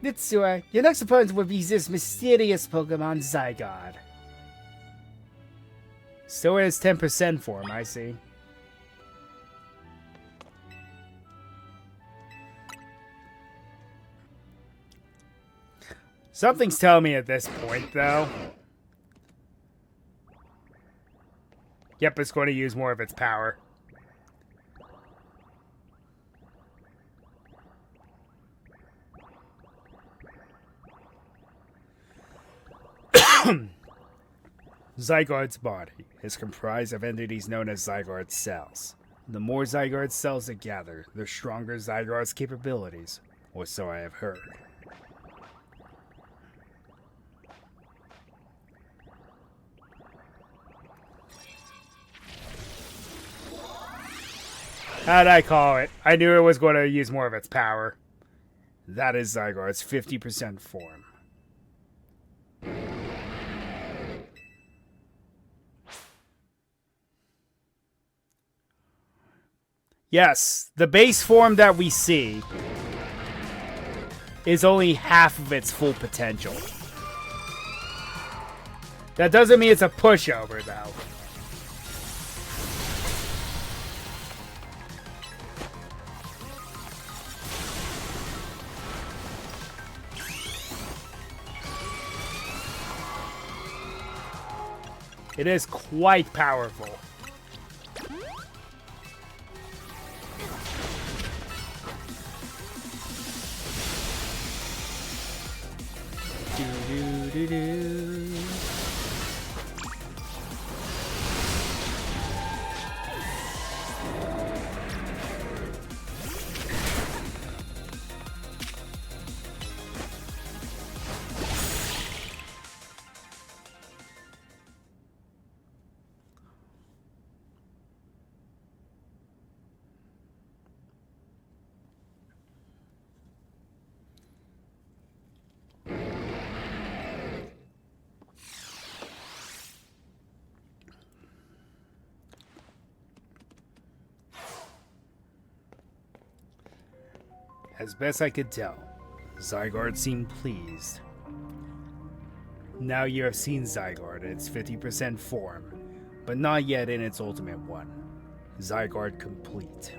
Nitsua, your next opponent will be this mysterious Pokemon Zygarde. So it has 10% for him, I see. Something's telling me at this point, though. Yep, it's going to use more of its power. Zygarde's body is comprised of entities known as Zygarde cells. The more Zygarde cells it gather, the stronger Zygarde's capabilities, or so I have heard. How'd I call it? I knew it was going to use more of its power. That is Zygarde's 50% form. Yes, the base form that we see is only half of its full potential. That doesn't mean it's a pushover, though. It is quite powerful. Do-do-do-do. As best I could tell, Zygarde seemed pleased. Now you have seen Zygarde in its 50% form, but not yet in its ultimate one. Zygarde complete.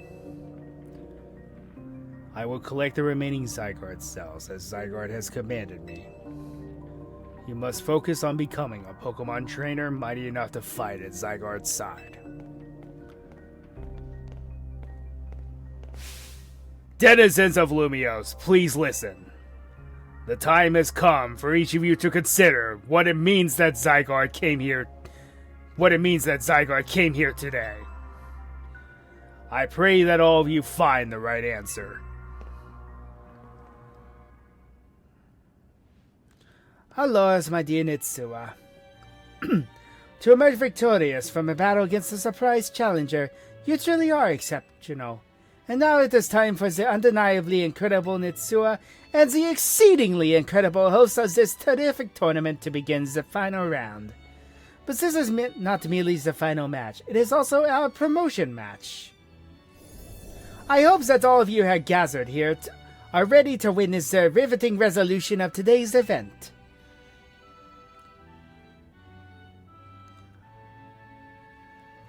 I will collect the remaining Zygarde cells as Zygarde has commanded me. You must focus on becoming a Pokemon trainer mighty enough to fight at Zygarde's side. Denizens of Lumiose, please listen. The time has come for each of you to consider what it means that Zygarde came here. What it means that Zygarde came here today. I pray that all of you find the right answer. Aloha, my dear Nitsua. To emerge victorious from a battle against a surprise challenger, you truly are exceptional. And now it is time for the undeniably incredible Nitsua and the exceedingly incredible host of this terrific tournament to begin the final round. But this is not merely the final match, it is also our promotion match. I hope that all of you have gathered here are ready to witness the riveting resolution of today's event.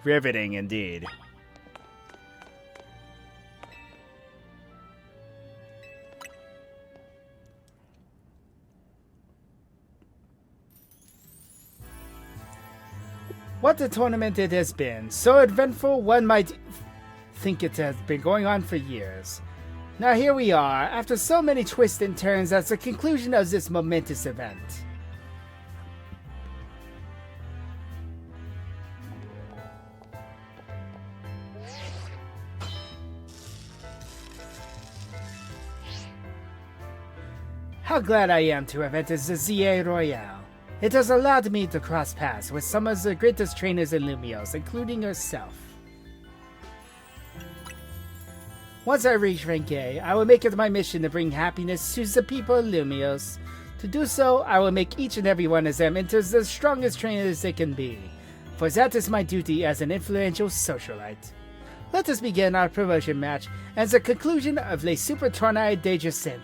Riveting indeed. What a tournament it has been. So eventful, one might think it has been going on for years. Now here we are, after so many twists and turns at the conclusion of this momentous event. How glad I am to have entered the ZA Royale. It has allowed me to cross paths with some of the greatest trainers in Lumiose, including yourself. Once I reach rank A, I will make it my mission to bring happiness to the people of Lumiose. To do so, I will make each and every one of them into the strongest trainers they can be, for that is my duty as an influential socialite. let us begin our promotion match and the conclusion of Les Super Tournois de Jacinthe.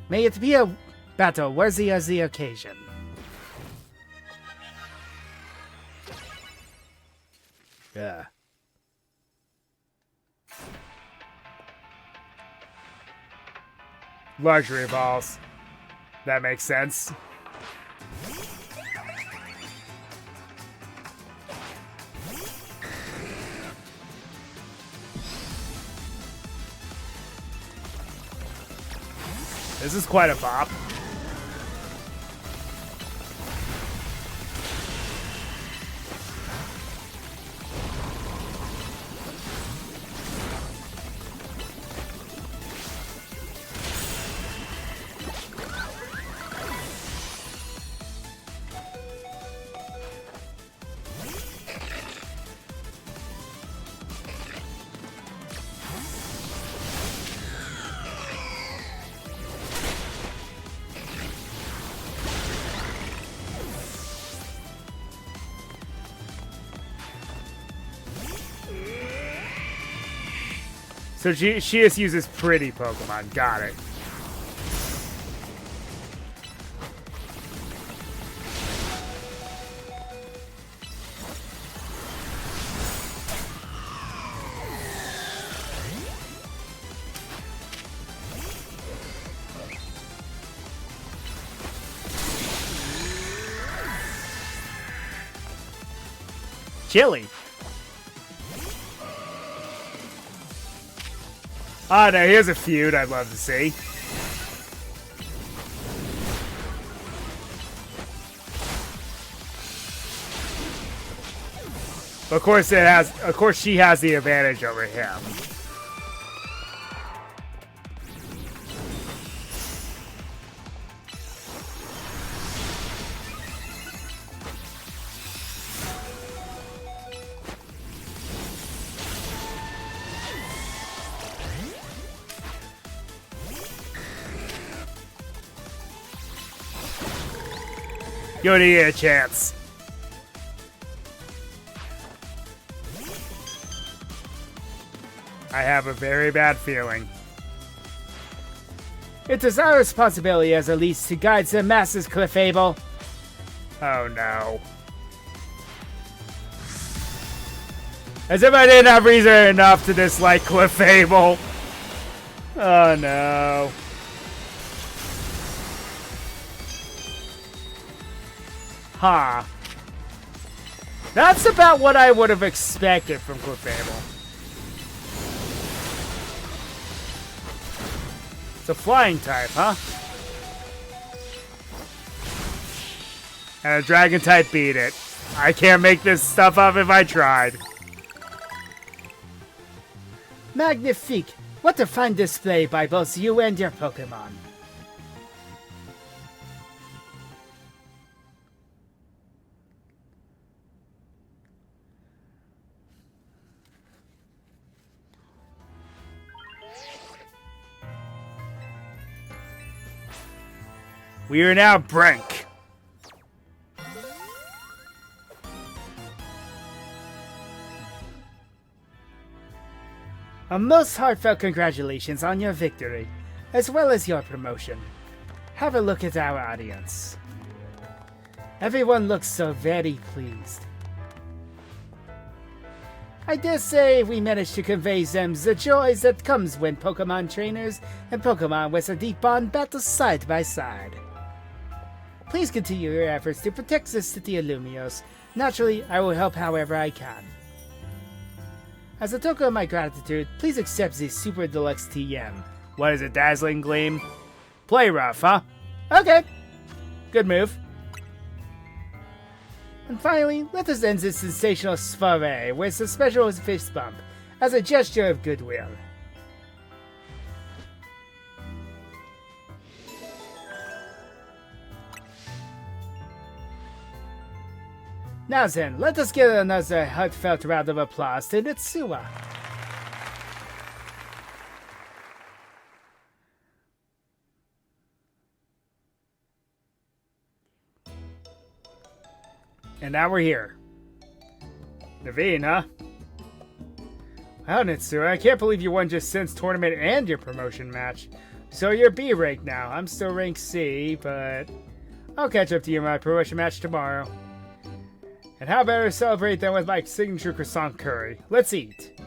May it be a battle worthy of the occasion. Yeah. Luxury balls. That makes sense. This is quite a bop. So she just uses pretty Pokemon. Got it. Chili. Oh, no, here's a feud I'd love to see. Of course she has the advantage over him. You only get a chance. I have a very bad feeling. It is our responsibility as elites to guide the masses, Clefable. Oh no. As if I didn't have reason enough to dislike Clefable. Oh no. Huh. That's about what I would have expected from Clefable. It's a flying type, huh? And a dragon type beat it. I can't make this stuff up if I tried. Magnifique! What a fine display by both you and your Pokemon. We are now Brink. A most heartfelt congratulations on your victory, as well as your promotion. Have a look at our audience. Everyone looks so very pleased. I dare say we managed to convey them the joys that comes when Pokemon trainers and Pokemon with a deep bond battle side by side. Please continue your efforts to protect the city of Lumiose. Naturally, I will help however I can. As a token of my gratitude, please accept the Super Deluxe TM. What is it, Dazzling Gleam? Play rough, huh? Okay. Good move. And finally, let us end this sensational soiree with a special fist bump, as a gesture of goodwill. Now then, let us give another heartfelt round of applause to Nitsua. And now we're here. Naveen, huh? Wow, Nitsura, I can't believe you won just Sin's tournament and your promotion match. So you're B rank now. I'm still rank C, but I'll catch up to you in my promotion match tomorrow. And how better to celebrate than with my signature croissant curry? Let's eat.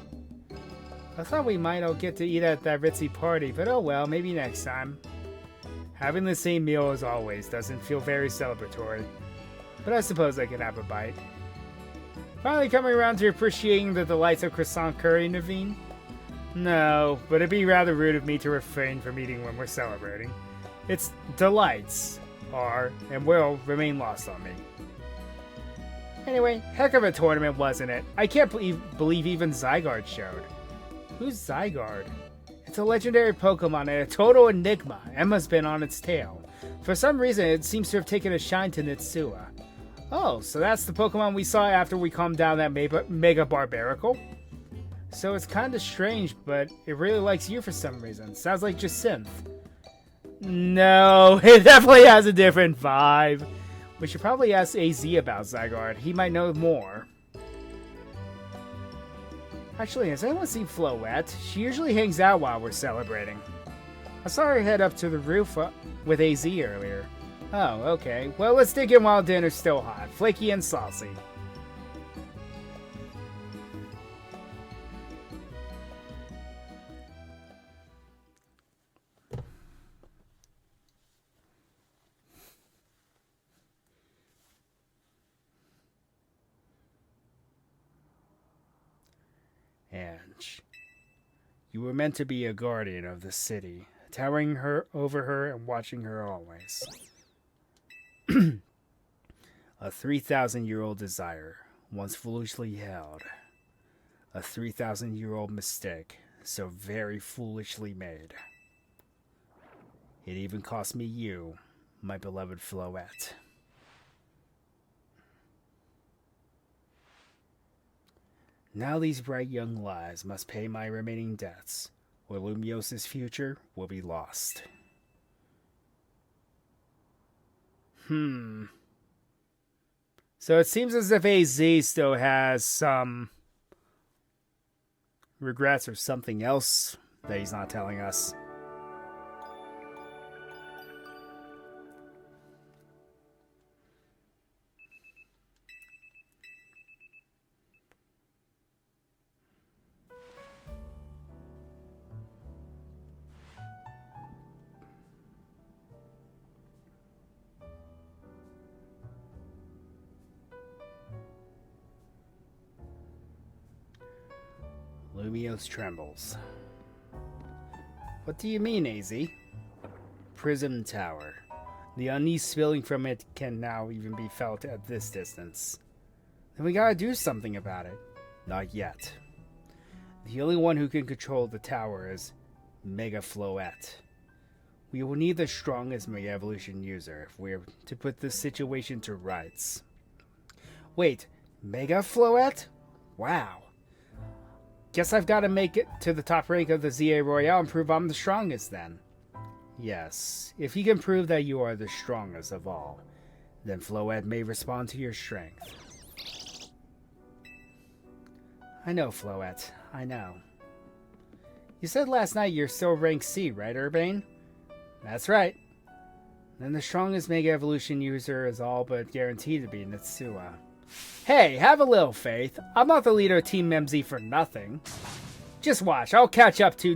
I thought we might all get to eat at that ritzy party, but oh well, maybe next time. Having the same meal as always doesn't feel very celebratory, but I suppose I can have a bite. Finally coming around to appreciating the delights of croissant curry, Naveen? No, but it'd be rather rude of me to refrain from eating when we're celebrating. Its delights are and will remain lost on me. Anyway, heck of a tournament, wasn't it? I can't believe even Zygarde showed. Who's Zygarde? It's a legendary Pokemon and a total enigma. Emma's been on its tail. For some reason, it seems to have taken a shine to Nitsua. Oh, so that's the Pokemon we saw after we calmed down that Mega Barbaracle? So it's kinda strange, but it really likes you for some reason. Sounds like Jacinth. No, it definitely has a different vibe. We should probably ask AZ about Zygarde. He might know more. Actually, has anyone seen Floette? She usually hangs out while we're celebrating. I saw her head up to the roof with AZ earlier. Oh, okay. Well, let's dig in while dinner's still hot, flaky and saucy. Ange, you were meant to be a guardian of the city, towering over her and watching her always. A 3,000-year-old desire, once foolishly held. A 3,000-year-old mistake, so very foolishly made. It even cost me you, my beloved Floette. Now these bright young lives must pay my remaining debts, or Lumios's future will be lost. So it seems as if AZ still has some regrets or something else that he's not telling us. Lumiose trembles. What do you mean, AZ? Prism Tower. The unease spilling from it can now even be felt at this distance. Then we gotta do something about it. Not yet. The only one who can control the tower is Mega Floette. We will need the strongest Mega Evolution user if we're to put this situation to rights. Wait, Mega Floette? Wow. Guess I've got to make it to the top rank of the ZA Royale and prove I'm the strongest then. Yes, if you can prove that you are the strongest of all, then Floette may respond to your strength. I know, Floette. I know. You said last night you're still rank C, right, Urbane? That's right. Then the strongest Mega Evolution user is all but guaranteed to be Nitsua. Hey, have a little faith. I'm not the leader of Team MZ for nothing. Just watch, I'll catch up to,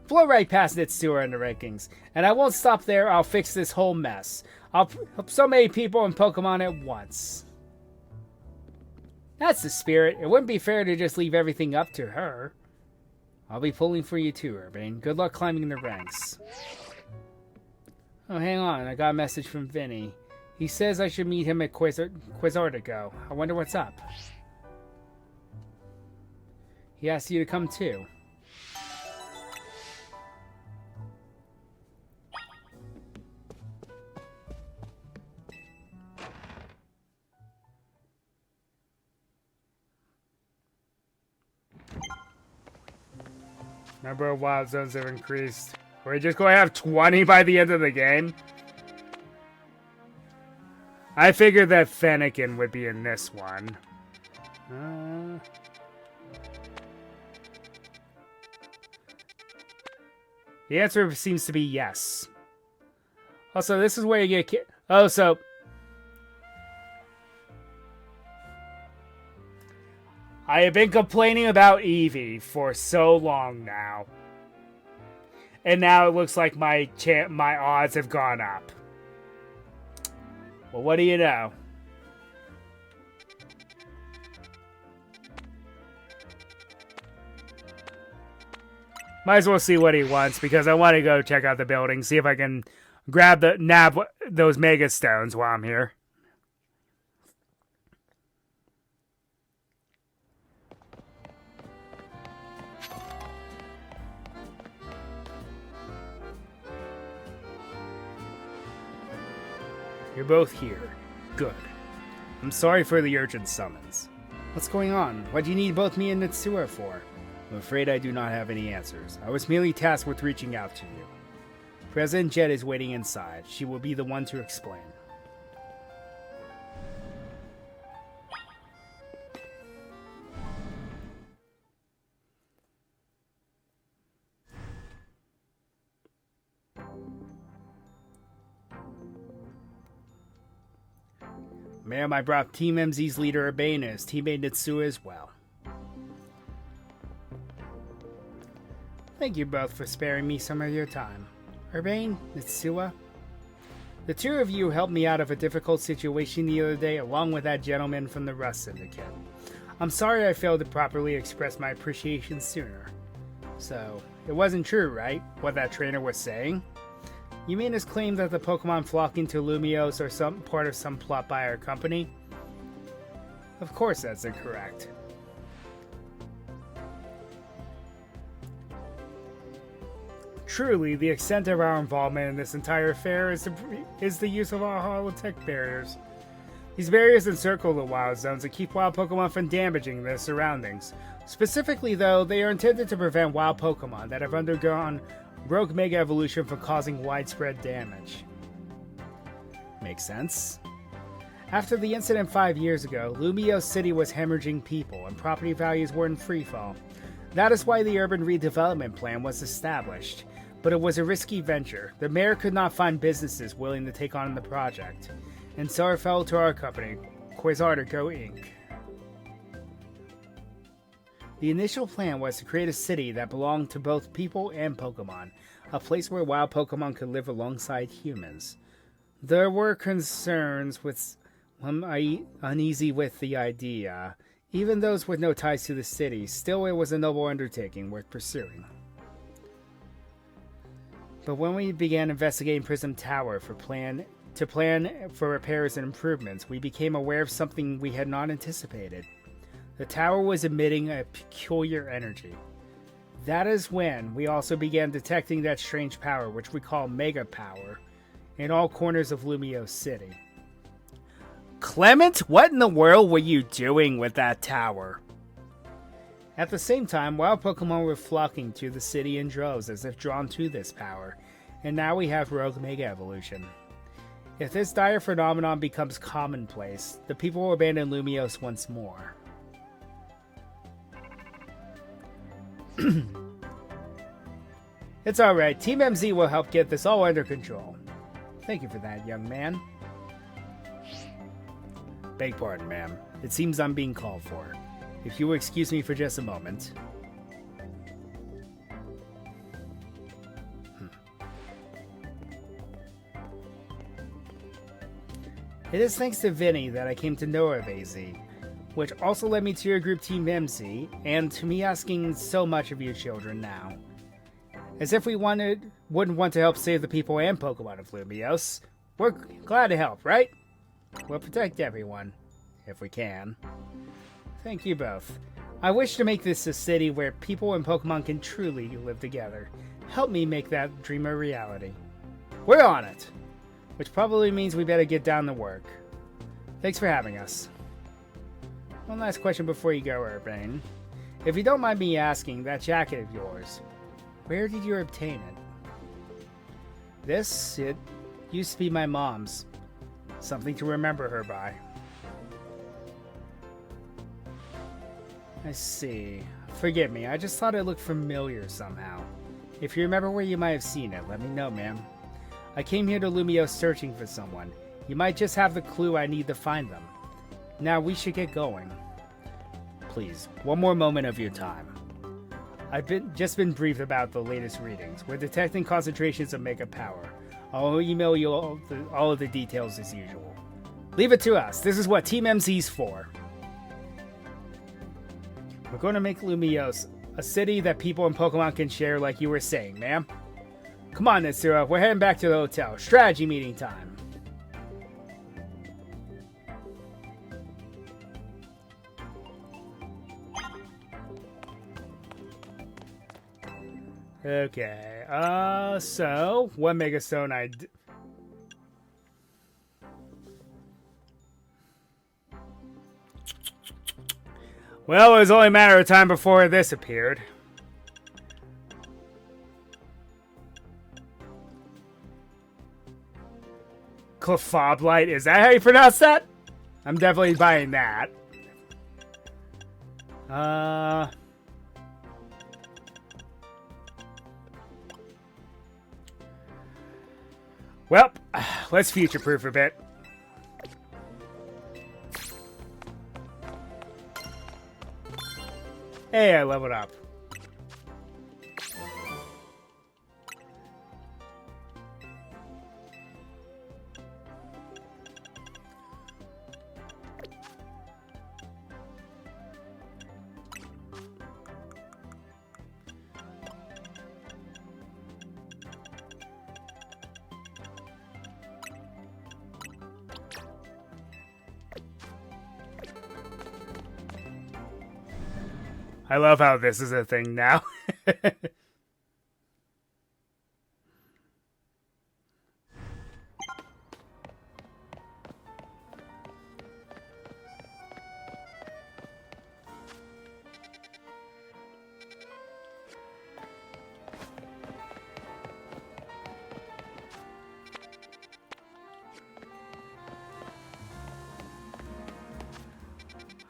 blow right past Nitsua in the rankings. And I won't stop there, I'll fix this whole mess. I'll help so many people in Pokemon at once. That's the spirit. It wouldn't be fair to just leave everything up to her. I'll be pulling for you too, Urbane. Good luck climbing the ranks. Oh, hang on, I got a message from Vinny. He says I should meet him at Quasartigo. I wonder what's up. He asked you to come too. Number of wild zones have increased. We're just going to have 20 by the end of the game? I figured that Fennekin would be in this one. The answer seems to be yes. Also, this is where you get... Oh, so... I have been complaining about Eevee for so long now. And now it looks like my odds have gone up. Well, what do you know? Might as well see what he wants, because I want to go check out the building, see if I can nab those Mega Stones while I'm here. You're both here. Good. I'm sorry for the urgent summons. What's going on? What do you need both me and Nitsua for? I'm afraid I do not have any answers. I was merely tasked with reaching out to you. President Jet is waiting inside. She will be the one to explain. Ma'am, I brought Team MZ's leader Urbane and his teammate Nitsua as well. Thank you both for sparing me some of your time. Urbane, Nitsua, the two of you helped me out of a difficult situation the other day along with that gentleman from the Rust Syndicate. I'm sorry I failed to properly express my appreciation sooner. So, it wasn't true, right? What that trainer was saying? You mean his claim that the Pokemon flocking to Lumiose are some part of some plot by our company? Of course that's incorrect. Truly, the extent of our involvement in this entire affair is the use of our holotech barriers. These barriers encircle the wild zones and keep wild Pokemon from damaging their surroundings. Specifically, though, they are intended to prevent wild Pokemon that have undergone Rogue Mega Evolution from causing widespread damage. Makes sense. After the incident 5 years ago, Lumiose City was hemorrhaging people and property values were in freefall. That is why the urban redevelopment plan was established. But it was a risky venture. The mayor could not find businesses willing to take on the project. And so it fell to our company, Quasartico Inc. The initial plan was to create a city that belonged to both people and Pokemon, a place where wild Pokemon could live alongside humans. There were concerns with uneasy with the idea. Even those with no ties to the city, still it was a noble undertaking worth pursuing. But when we began investigating Prism Tower to plan for repairs and improvements, we became aware of something we had not anticipated. The tower was emitting a peculiar energy. That is when we also began detecting that strange power, which we call Mega Power, in all corners of Lumiose City. Clement, what in the world were you doing with that tower? At the same time, wild Pokemon were flocking to the city in droves as if drawn to this power, and now we have Rogue Mega Evolution. If this dire phenomenon becomes commonplace, the people will abandon Lumiose once more. It's alright, Team MZ will help get this all under control. Thank you for that, young man. Beg pardon, ma'am. It seems I'm being called for. If you will excuse me for just a moment. It is thanks to Vinny that I came to know of AZ, which also led me to your group Team MC, and to me asking so much of you children now. As if we wouldn't want to help save the people and Pokemon of Lumiose. We're glad to help, right? We'll protect everyone, if we can. Thank you both. I wish to make this a city where people and Pokemon can truly live together. Help me make that dream a reality. We're on it! Which probably means we better get down to work. Thanks for having us. One last question before you go, Urbane. If you don't mind me asking, that jacket of yours, where did you obtain it? It used to be my mom's. Something to remember her by. I see. Forgive me, I just thought it looked familiar somehow. If you remember where you might have seen it, let me know, ma'am. I came here to Lumio searching for someone. You might just have the clue I need to find them. Now we should get going. Please, one more moment of your time. I've just been briefed about the latest readings. We're detecting concentrations of mega power. I'll email you all of the details as usual. Leave it to us. This is what Team MZ's for. We're going to make Lumiose a city that people in Pokemon can share like you were saying, ma'am. Come on, Nitsura. We're heading back to the hotel. Strategy meeting time. Okay, so, what Mega Stone Well, it was only a matter of time before this appeared. Clefairy, is that how you pronounce that? I'm definitely buying that. Well, let's future-proof a bit. Hey, I leveled up. I love how this is a thing now.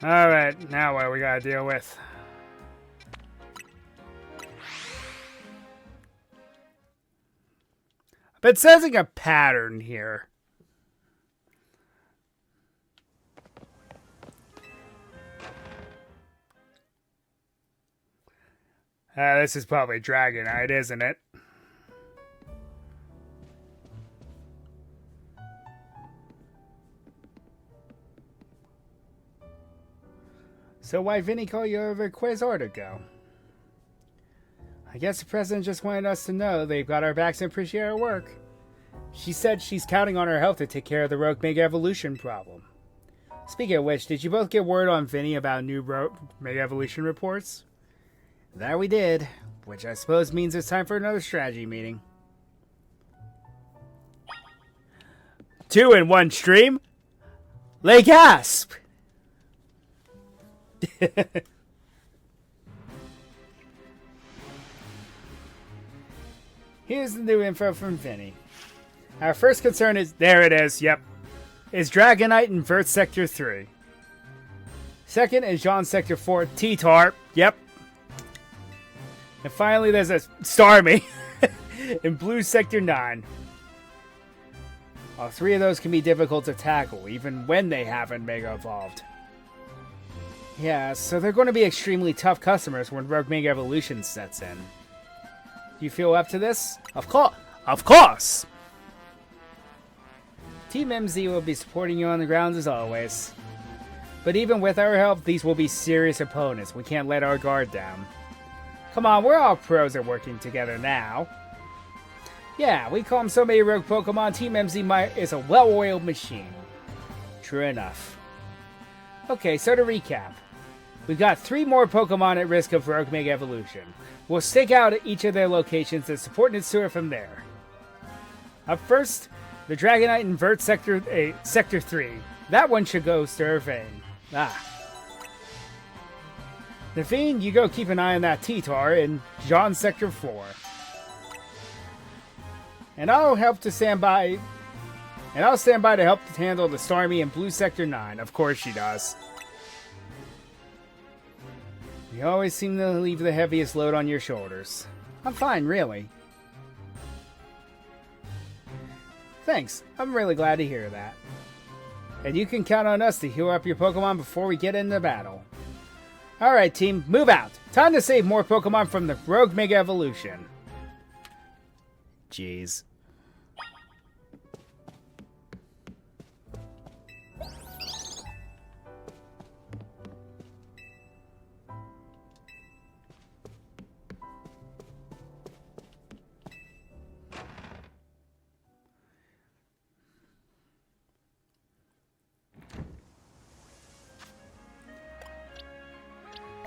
Alright, now what we gotta deal with? But sensing a pattern here. This is probably Dragonite, isn't it? So why Vinny call you over Quasar to go? I guess the president just wanted us to know they've got our backs and appreciate our work. She said she's counting on our help to take care of the Rogue Mega Evolution problem. Speaking of which, did you both get word on Vinny about new Rogue Mega Evolution reports? That we did, which I suppose means it's time for another strategy meeting. 2 in 1 stream? Lay gasp! Here's the new info from Vinny. Our first concern is... There it is, yep. Is Dragonite in Vert Sector 3. Second is Jean Sector 4, T-Tar. Yep. And finally there's a Starmie in Blue Sector 9. All 3 of those can be difficult to tackle, even when they haven't Mega Evolved. Yeah, so they're going to be extremely tough customers when Rogue Mega Evolution sets in. Do you feel up to this? Of course! Of course! Team MZ will be supporting you on the grounds as always. But even with our help, these will be serious opponents. We can't let our guard down. Come on, we're all pros at working together now. Yeah, we call them so many rogue Pokemon, Team MZ is a well-oiled machine. True enough. Okay, so to recap. We've got 3 more Pokemon at risk of Rogue Mega Evolution. We'll stake out each of their locations and support Nitsura from there. Up first, the Dragonite in Vert Sector 3. That one should go Sturvein. Naveen, you go keep an eye on that T-Tar in Jean Sector 4. And I'll stand by to help handle the Starmie in Blue Sector 9. Of course she does. You always seem to leave the heaviest load on your shoulders. I'm fine, really. Thanks. I'm really glad to hear that. And you can count on us to heal up your Pokemon before we get into battle. Alright, team, move out. Time to save more Pokemon from the Rogue Mega Evolution. Jeez.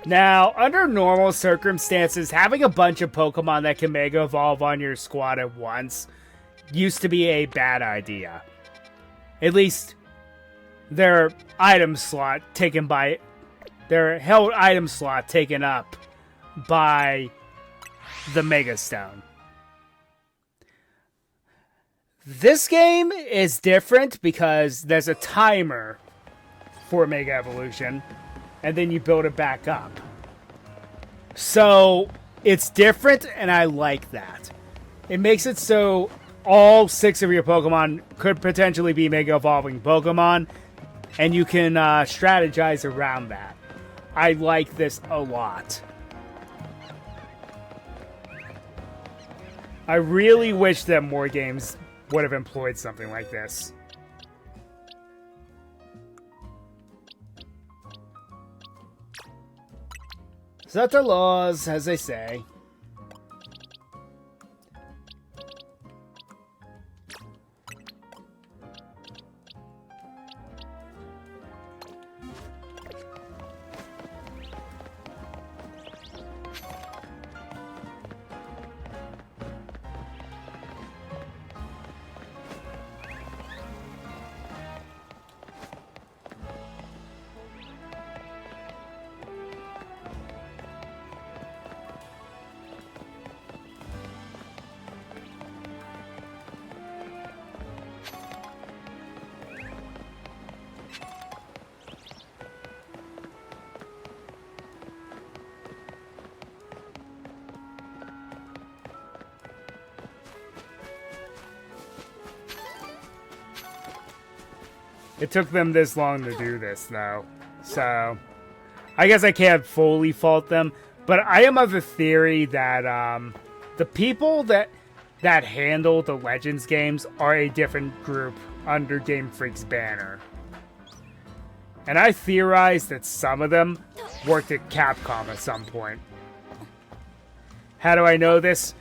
Now, under normal circumstances, having a bunch of Pokemon that can Mega Evolve on your squad at once used to be a bad idea. At least, their item slot taken by... their held item slot taken up by the Mega Stone. This game is different because there's a timer for Mega Evolution, and then you build it back up. So, it's different, and I like that. It makes it so all 6 of your Pokemon could potentially be Mega Evolving Pokemon, and you can strategize around that. I like this a lot. I really wish that more games would have employed something like this. Such are laws, as they say. It took them this long to do this, though. So, I guess I can't fully fault them. But I am of the theory that the people that handle the Legends games are a different group under Game Freak's banner. And I theorize that some of them worked at Capcom at some point. How do I know this?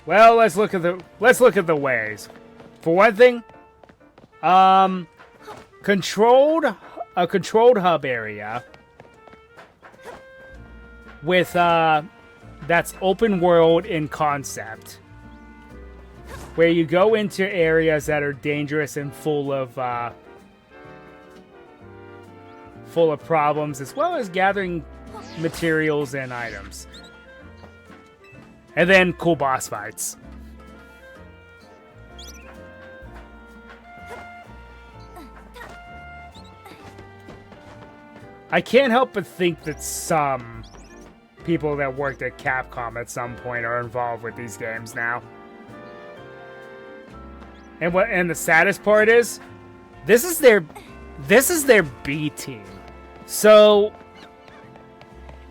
Well, let's look at the ways. For one thing, a controlled hub area with that's open world in concept, where you go into areas that are dangerous and full of problems, as well as gathering materials and items, and then cool boss fights. I can't help but think that some people that worked at Capcom at some point are involved with these games now. And the saddest part is, this is their B team. So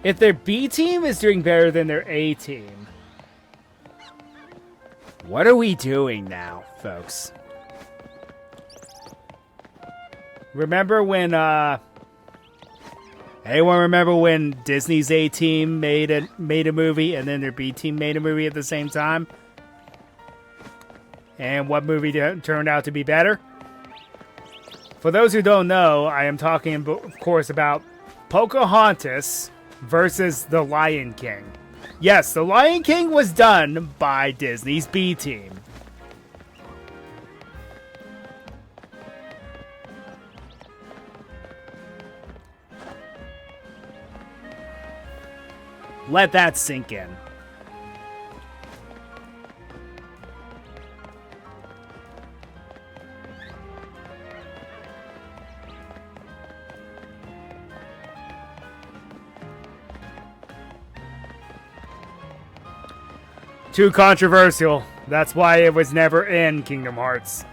if their B team is doing better than their A team, what are we doing now, folks? Remember when anyone remember when Disney's A team made a movie and then their B team made a movie at the same time? And what movie turned out to be better? For those who don't know, I am talking, of course, about Pocahontas versus The Lion King. Yes, The Lion King was done by Disney's B team. Let that sink in. Too controversial. That's why it was never in Kingdom Hearts.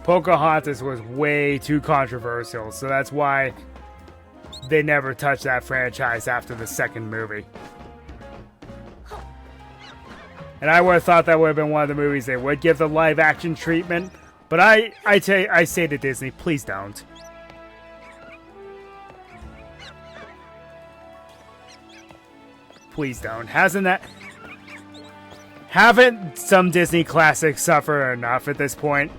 Pocahontas was way too controversial, so that's why they never touched that franchise after the second movie. And I would have thought that would have been one of the movies they would give the live action treatment, but I say to Disney, please don't. Please don't. Haven't some Disney classics suffer enough at this point?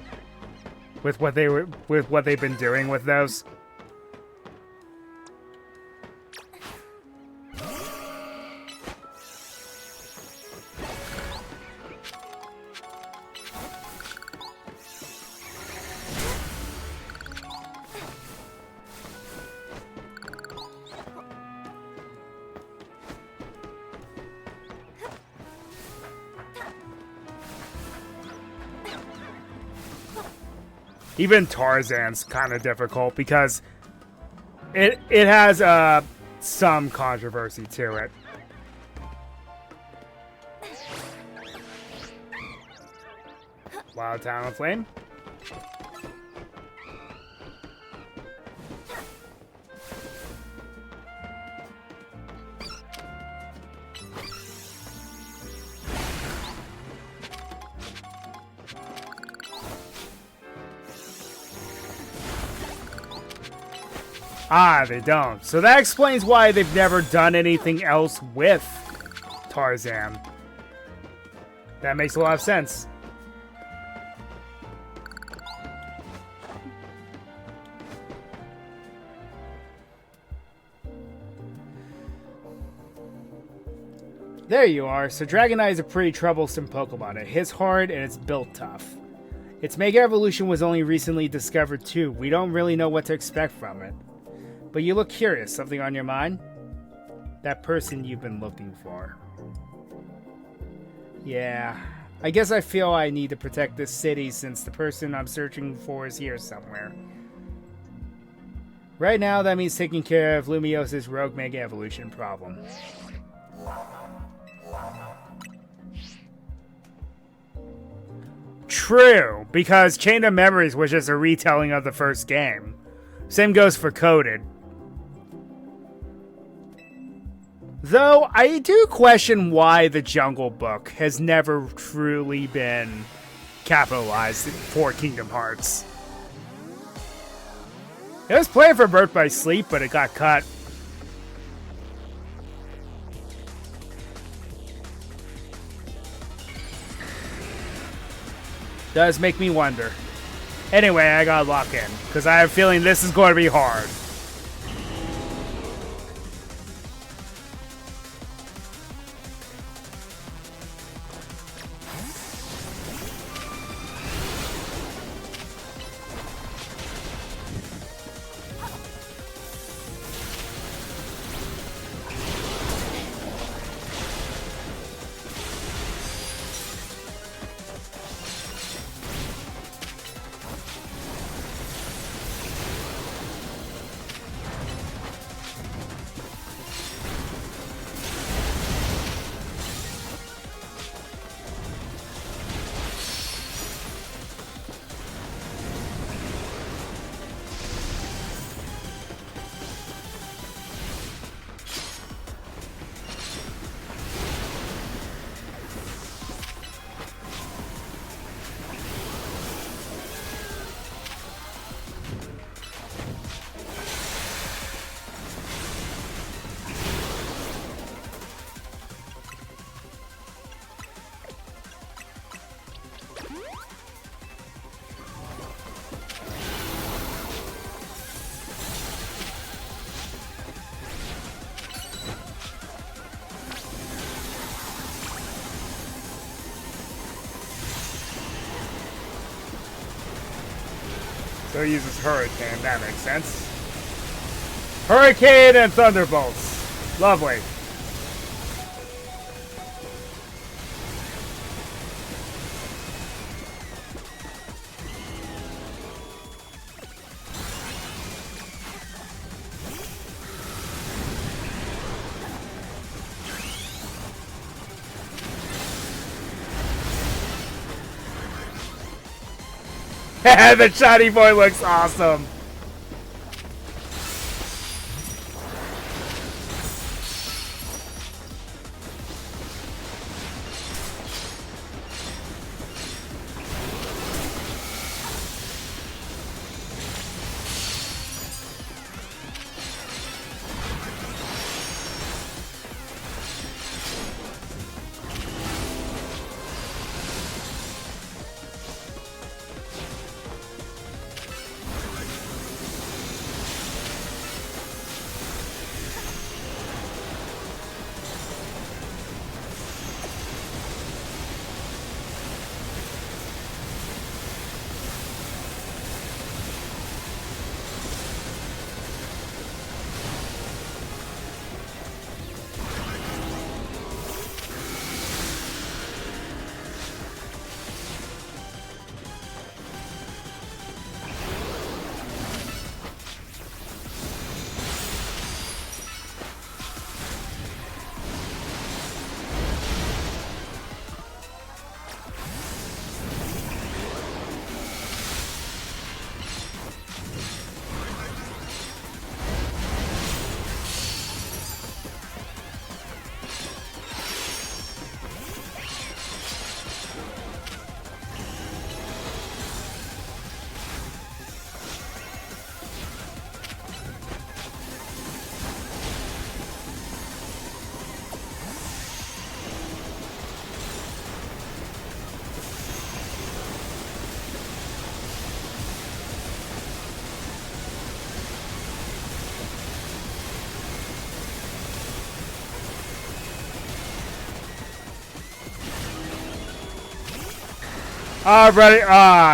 With what they've been doing with those. Even Tarzan's kind of difficult because it has some controversy to it. Wild Talon Flame. Ah, they don't. So that explains why they've never done anything else with Tarzan. That makes a lot of sense. There you are. So Dragonite is a pretty troublesome Pokemon. It hits hard and it's built tough. Its Mega Evolution was only recently discovered too. We don't really know what to expect from it. But you look curious. Something on your mind? That person you've been looking for. Yeah. I guess I feel I need to protect this city since the person I'm searching for is here somewhere. Right now, that means taking care of Lumios's Rogue Mega Evolution problem. True, because Chain of Memories was just a retelling of the first game. Same goes for Coded. Though, I do question why the Jungle Book has never truly been capitalized for Kingdom Hearts. It was planned for Birth by Sleep, but it got cut. Does make me wonder. Anyway, I gotta lock in, because I have a feeling this is going to be hard. So he uses Hurricane. That makes sense. Hurricane and Thunderbolts. Lovely. The shiny boy looks awesome.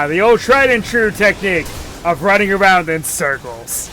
The old tried and true technique of running around in circles.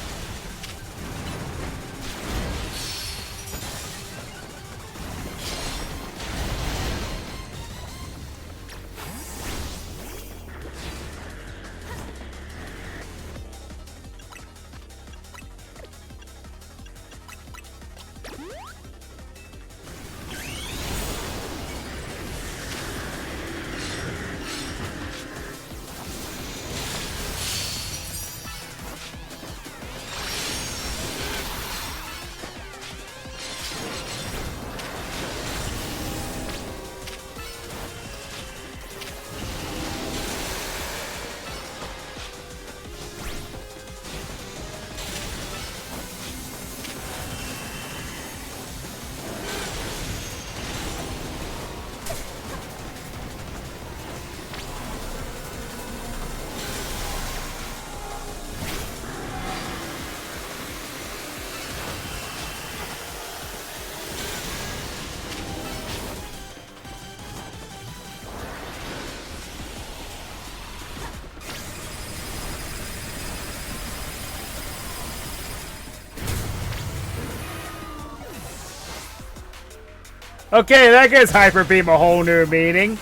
Okay, that gives Hyper Beam a whole new meaning.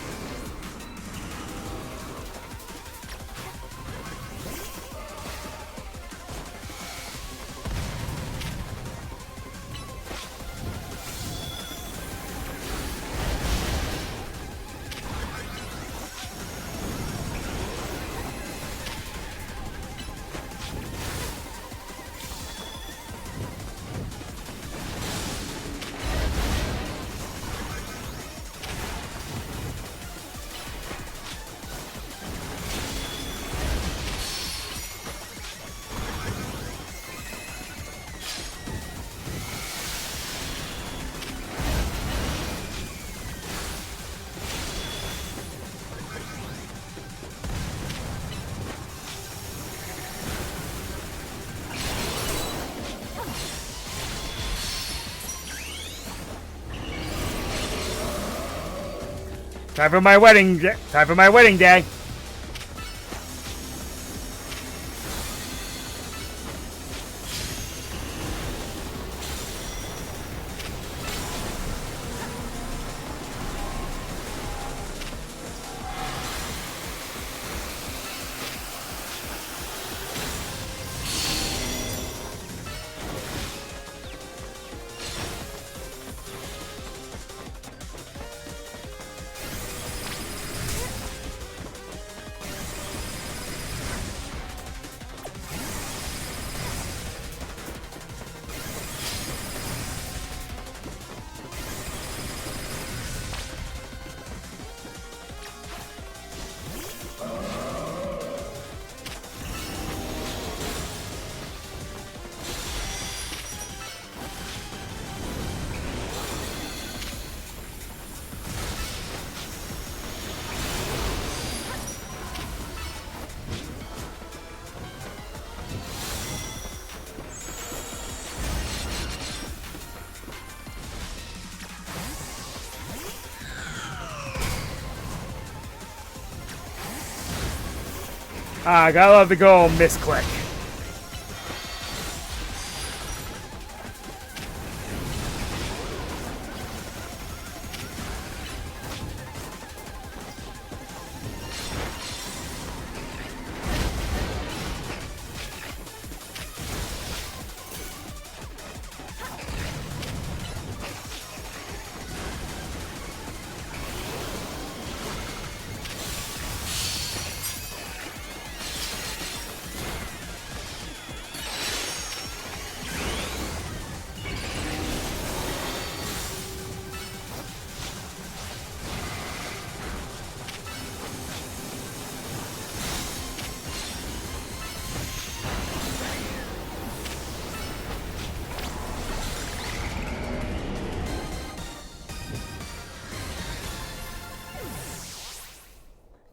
Time for my wedding day. Ah, gotta love the goal, misclick.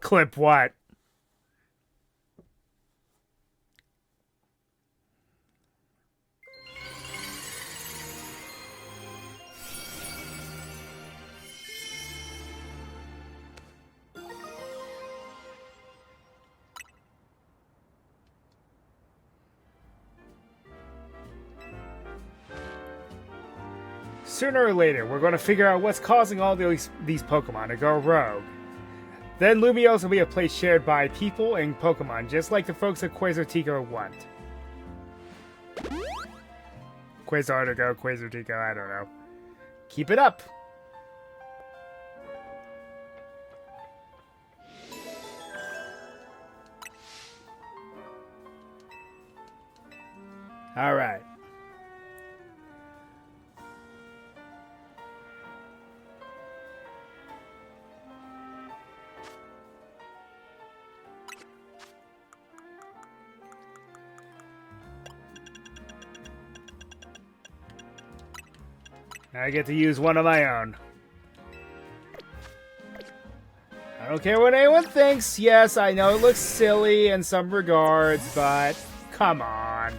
Clip what? Sooner or later, we're going to figure out what's causing all these Pokemon to go rogue. Then Lumiose will be a place shared by people and Pokemon, just like the folks at Quasartico want. Quasartico, Quasartico, I don't know. Keep it up! Alright. I get to use one of my own. I don't care what anyone thinks. Yes, I know it looks silly in some regards, but come on.